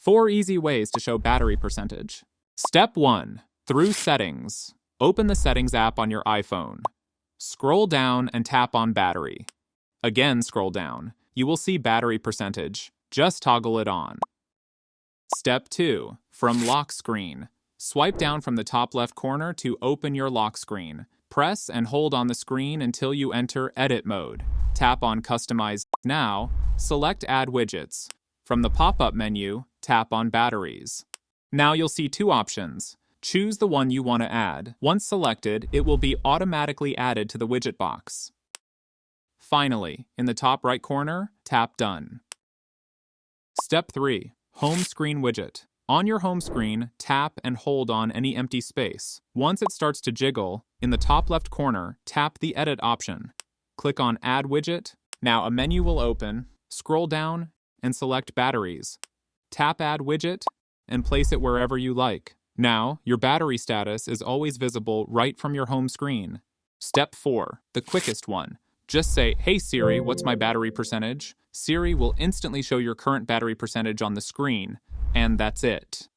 4 easy ways to show battery percentage. Step 1. Through Settings. Open the Settings app on your iPhone. Scroll down and tap on Battery. Again, scroll down. You will see battery percentage. Just toggle it on. Step 2. From Lock Screen. Swipe down from the top left corner to open your lock screen. Press and hold on the screen until you enter Edit mode. Tap on Customize. Now, select Add Widgets. From the pop-up menu, tap on Batteries. Now you'll see 2 options. Choose the one you want to add. Once selected, it will be automatically added to the widget box. Finally, in the top right corner, tap Done. Step 3. Home Screen Widget. On your home screen, tap and hold on any empty space. Once it starts to jiggle, in the top left corner, tap the Edit option. Click on Add Widget. Now a menu will open. Scroll down and select Batteries. Tap Add Widget and place it wherever you like. Now, your battery status is always visible right from your home screen. Step 4, the quickest one. Just say, "Hey Siri, what's my battery percentage?" Siri will instantly show your current battery percentage on the screen, and that's it.